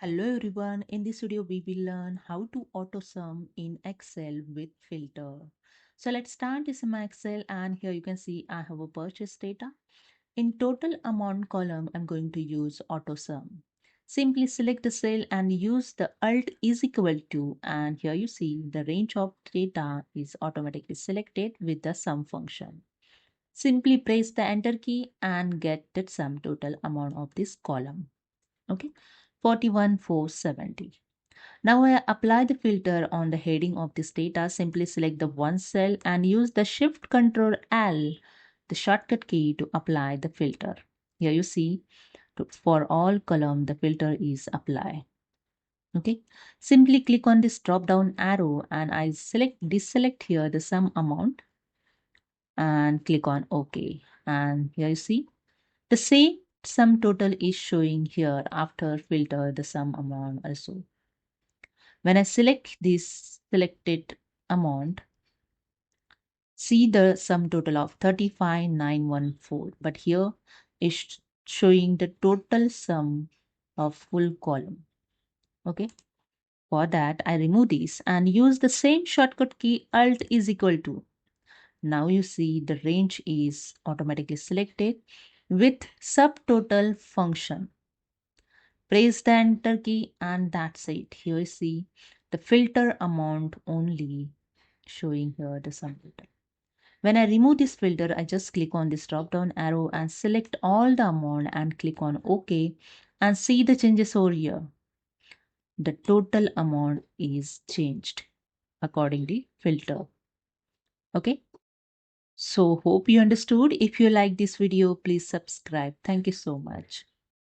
Hello everyone, in this video we will learn how to Autosum in Excel with filter. So let's start this in my Excel, and here you can see I have a purchase data. In total amount column, I'm going to use Autosum. Simply select the cell and use the Alt is equal to, and here you see the range of data is automatically selected with the sum function. Simply press the enter key and get the sum total amount of this column. Okay, 41,470. Now I apply the filter on the heading of this data. Simply select the one cell and use the Shift Control L, the shortcut key, to apply the filter. Here you see for all column the filter is applied. Okay, simply click on this drop down arrow and I deselect here the sum amount and click on OK. And here you see the same sum total is showing here after filter the sum amount also. When I select this selected amount, see the sum total of 35,914, but here is showing the total sum of full column. Okay, for that I remove this and use the same shortcut key Alt is equal to. Now you see the range is automatically selected with subtotal function. Press the enter key and that's it. Here you see the filter amount only showing here the sum total. When I remove this filter, I just click on this drop down arrow and select all the amount and click on OK and see the changes over here. The total amount is changed accordingly filter. Okay. So hope you understood. If you like this video, please subscribe. Thank you so much.